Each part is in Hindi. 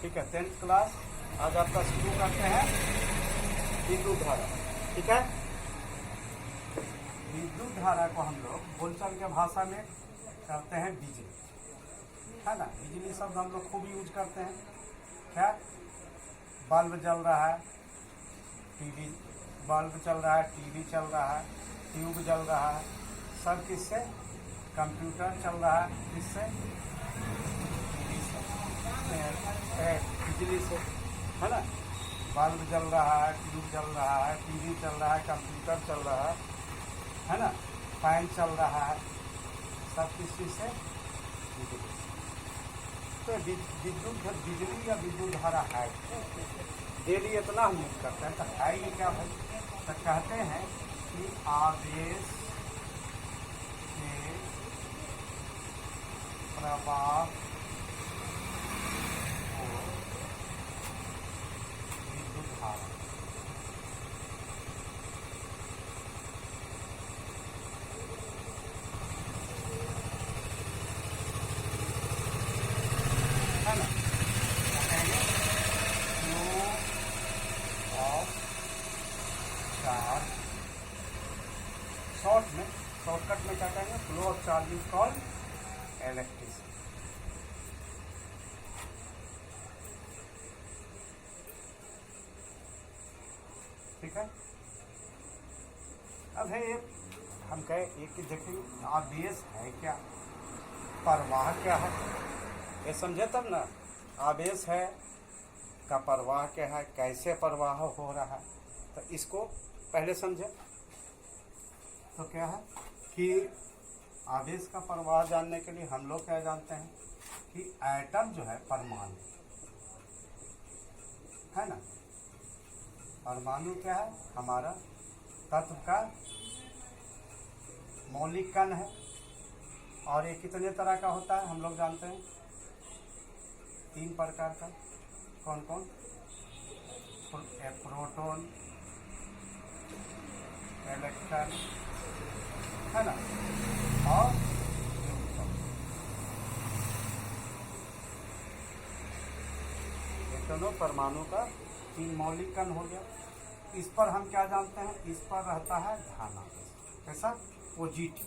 ठीक है, 10th क्लास आज आपका शुरू करते हैं विद्युत धारा। ठीक है, विद्युत धारा को हम लोग बोलचाल के भाषा में करते हैं बिजली, है ना। बिजली शब्द हम लोग खूब यूज करते हैं। क्या बल्ब जल रहा है, टीवी, बल्ब चल रहा है, टीवी चल रहा है, ट्यूब जल रहा है, सब किससे? कंप्यूटर चल रहा है, किससे? बिजली से, है ना। बल्ब जल रहा है, ट्यूब जल रहा है, टीवी चल रहा है, कंप्यूटर चल रहा है ना, फैन चल रहा है, सब किस चीज़ से? बिजली से। तो विद्युत बिजली या विद्युत धारा है, डेली इतना हम यूज करते हैं। तो है ये क्या भाई? तो कहते हैं कि आवेश के प्रवाह को विद्युत धारा, है ना, कहेंगे फ्लो ऑफ चार्ज। शॉर्टकट में क्या कहेंगे? Flow of charge is called electricity. ठीक है। अब है हम कहे एक कि देखिए आवेश है क्या, प्रवाह क्या है, ये समझे तब ना। आवेश है का प्रवाह क्या है, कैसे प्रवाह हो रहा है, तो इसको पहले समझे। तो क्या है कि आवेश का प्रवाह जानने के लिए हम लोग क्या जानते हैं कि एटम जो है परमाणु, है ना। परमाणु क्या है? हमारा तत्व का मौलिक कण है। और ये कितने तरह का होता है हम लोग जानते हैं? 3 प्रकार का। कौन कौन? प्रोटॉन, इलेक्ट्रॉन, है ना, और न्यूट्रॉन। ये दोनों परमाणु का 3 मौलिक कण हो गया। इस पर हम क्या जानते हैं? इस पर रहता है धनावेश। कैसा? पॉजिटिव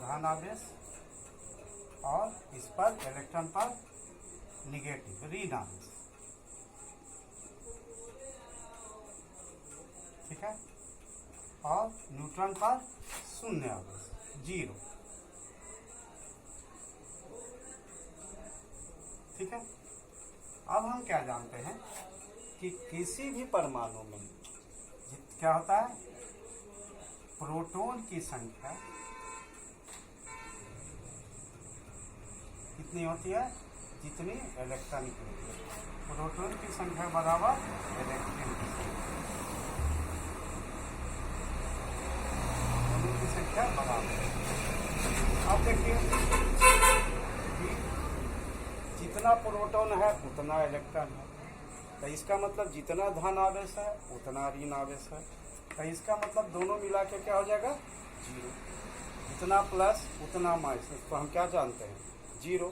धनावेश, और इस पर इलेक्ट्रॉन पर निगेटिव ऋण आवेश। ठीक है। और न्यूट्रॉन पर शून्य आवेश, 0। ठीक है। अब हम क्या जानते हैं कि किसी भी परमाणु में क्या होता है? प्रोटॉन की संख्या कितनी होती है? जितनी इलेक्ट्रॉन की होती है। प्रोटॉन की संख्या बराबर इलेक्ट्रॉन की संख्या बराबर। अब देखिए कि जितना प्रोटॉन है उतना इलेक्ट्रॉन है, तो इसका मतलब जितना धन आवेश है उतना ऋण आवेश है। तो इसका मतलब दोनों मिला के क्या हो जाएगा? 0। जितना प्लस उतना माइनस, तो हम क्या जानते हैं? 0।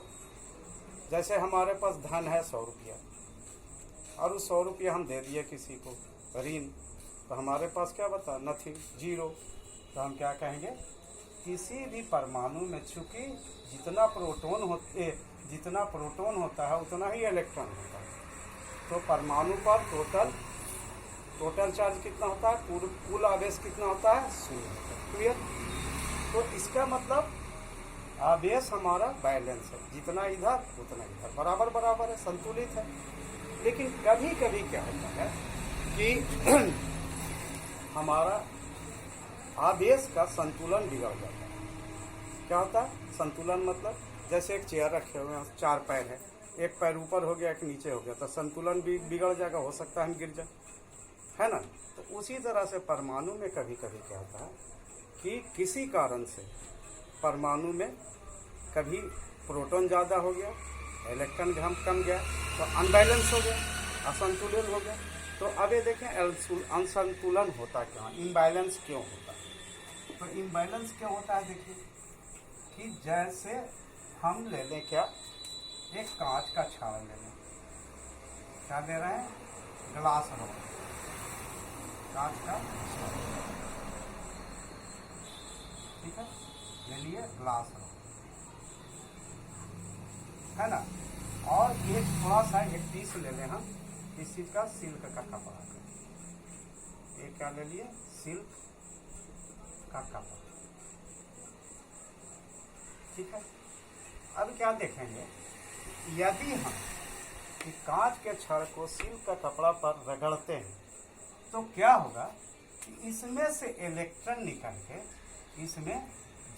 जैसे हमारे पास धन है 100 रुपया, और उस 100 रुपया हम दे दिए किसी को ऋण, तो हमारे पास क्या बता? नथिंग, 0। तो हम क्या कहेंगे? किसी भी परमाणु में चूंकि जितना प्रोटॉन होता है उतना ही इलेक्ट्रॉन होता है, तो परमाणु पर टोटल चार्ज कितना होता है? कुल आवेश कितना होता है? 0। क्लियर? तो इसका मतलब आवेश हमारा बैलेंस है, जितना इधर उतना इधर, बराबर बराबर है, संतुलित है। लेकिन कभी कभी क्या होता है कि हमारा आवेश का संतुलन बिगड़ जाता है। क्या होता है संतुलन? मतलब जैसे एक चेयर रखे हुए हैं, 4 पैर है, एक पैर ऊपर हो गया, एक नीचे हो गया, तो संतुलन भी बिगड़ जाएगा, हो सकता है हम गिर जाए, है ना। तो उसी तरह से परमाणु में कभी कभी क्या होता है कि किसी कारण से परमाणु में कभी प्रोटॉन ज़्यादा हो गया, इलेक्ट्रॉन कम गया, तो अनबैलेंस हो गया, असंतुलन हो गया। तो अब ये देखें असंतुलन होता क्यों, इम्बैलेंस क्यों होता है? तो इम्बैलेंस क्यों होता है? देखिए कि जैसे हम ले लें क्या एक कांच का छाल ले लें। क्या ले रहे हैं? ग्लास रॉड, कांच का छाल, ठीक है, ले लिए ग्लास रॉड, है ना। और एक थोड़ा सा एक पीस ले लें हम इस चीज का, सिल्क का कपड़ा का। ये क्या ले लिए? सिल्क का कपड़ा, ठीक है। अब क्या देखेंगे, यदि हम कि कांच के छड़ को सिल्क का कपड़ा पर रगड़ते हैं तो क्या होगा कि इसमें से इलेक्ट्रॉन निकल के इसमें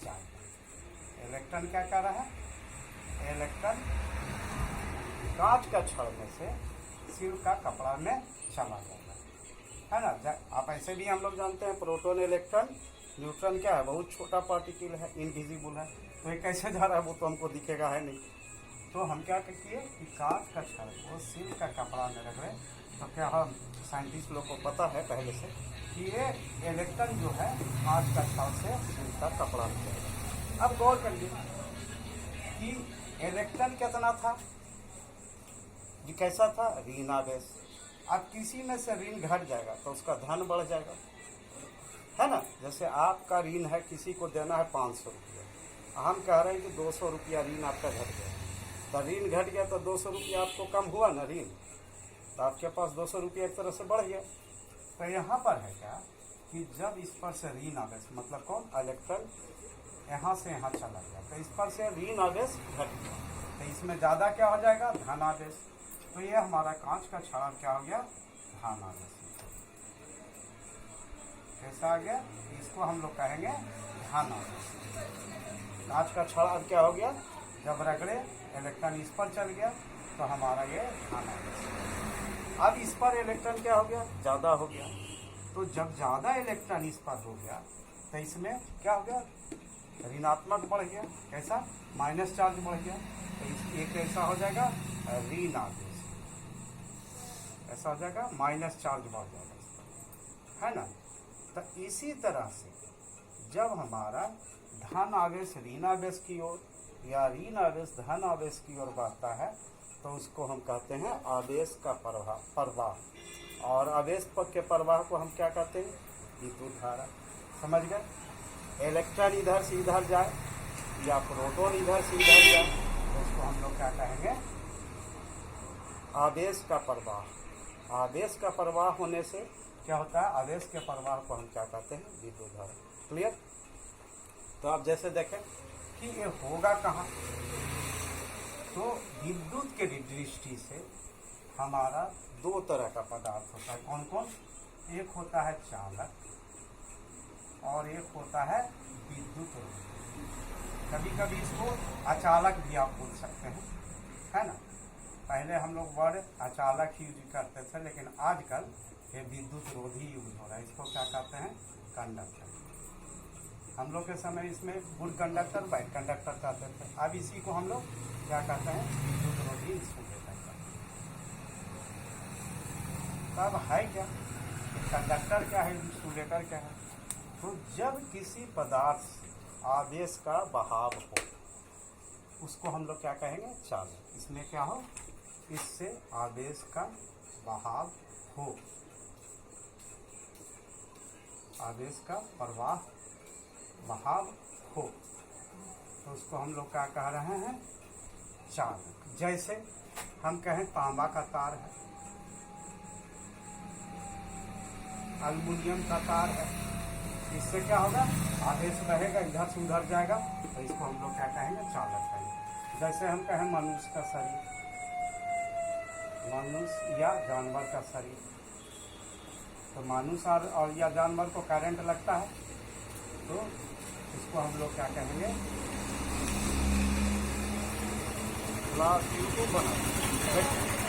जाएगा। इलेक्ट्रॉन क्या कर रहा है? इलेक्ट्रॉन कांच का छड़ में से सिल्क का कपड़ा में चला जाता है ना। आप ऐसे भी हम लोग जानते हैं प्रोटॉन, इलेक्ट्रॉन, न्यूट्रॉन क्या है? बहुत छोटा पार्टिकल है, इनविजिबल है। तो ये कैसे जा रहा है वो तो हमको दिखेगा है नहीं। तो हम क्या किए कि कांच का छड़ को सिल्क का कपड़ा में रगड़े। तो क्या हम साइंटिस्ट लोग को पता है पहले से कि ये इलेक्ट्रॉन जो है कांच का छड़ से सिल्क का कपड़ा में जाएगा। अब गौर करिए कि इलेक्ट्रॉन कितना था? ये कैसा था? ऋण आवेश। अब किसी में से ऋण घट जाएगा तो उसका धन बढ़ जाएगा, है ना। जैसे आपका ऋण है, किसी को देना है 500 रुपया, हम कह रहे हैं कि 200 रुपया ऋण आपका घट गया, तो ऋण घट गया तो 200 रुपया आपको कम हुआ ना ऋण, तो आपके पास 200 रुपया एक तरह से बढ़ गया। तो यहाँ पर है क्या कि जब इस पर से ऋण आवेश, मतलब कौन? इलेक्ट्रॉन यहाँ से यहाँ चला गया तो इस पर से ऋण आवेश घट गया, तो इसमें ज़्यादा क्या हो जाएगा? धन आवेश। तो ये हमारा कांच का छड़ क्या हो गया? धन आवेश। कैसा आ गया? इसको हम लोग कहेंगे धन आवेश। कांच का छड़ अब क्या हो गया? जब रगड़े इलेक्ट्रॉन इस पर चल गया तो हमारा ये धन आवेश। अब इस पर इलेक्ट्रॉन क्या हो गया? ज़्यादा हो गया। तो जब ज़्यादा इलेक्ट्रॉन इस पर हो गया तो इसमें क्या हो गया? ऋणात्मक बढ़ गया। कैसा? माइनस चार्ज बढ़ गया। तो ये कैसा हो जाएगा? ऋण आवेश। ऐसा हो जाएगा, माइनस चार्ज बढ़ जाएगा इस पर, है ना। तो इसी तरह से जब हमारा धन आवेश ऋण आवेश की ओर या ऋण आवेश धन आवेश की ओर बढ़ता है तो उसको हम कहते हैं आवेश का प्रवाह। और आवेश के प्रवाह को हम क्या कहते हैं? विद्युत धारा। समझ गए? इलेक्ट्रॉन इधर से इधर जाए या प्रोटॉन इधर से इधर जाए तो उसको हम लोग क्या कहेंगे? आवेश का प्रवाह। आवेश का प्रवाह होने से क्या होता है? आवेश के प्रवाह को हम क्या कहते हैं? विद्युत धारा। क्लियर? तो आप जैसे देखें कि ये होगा कहाँ, तो विद्युत के दृष्टि से हमारा दो तरह का पदार्थ होता है। कौन कौन? एक होता है चालक और एक होता है विद्युत रोधी। कभी कभी इसको अचालक भी आप बोल सकते हैं, है ना। पहले हम लोग वर्ड अचालक ही यूज करते थे, लेकिन आजकल ये विद्युत रोधी यूज हो रहा है। इसको क्या कहते हैं? कंडक्टर। हम लोग के समय इसमें गुड कंडक्टर, बैड कंडक्टर कहते थे। अब इसी को हम लोग क्या कहते हैं? विद्युत रोधी इंसुलेटर कहते हैं। तब है क्या? कंडक्टर क्या है? इंसुलेटर क्या है? तो जब किसी पदार्थ से आवेश का बहाव हो उसको हम लोग क्या कहेंगे? चालक। इसमें क्या हो? इससे आवेश का बहाव हो, आवेश का प्रवाह बहाव हो, तो उसको हम लोग क्या कह रहे हैं? चालक। जैसे हम कहें तांबा का तार है, एल्युमिनियम का तार है, इससे क्या होगा? आवेश रहेगा, इधर से उधर जाएगा, तो इसको हम लोग क्या कहेंगे? चालक कहेंगे। जैसे हम कहें मनुष्य का शरीर, मनुष्य या जानवर का शरीर, तो मनुष्य और या जानवर को करंट लगता है तो इसको हम लोग क्या कहेंगे? ग्लास ट्यूब बना।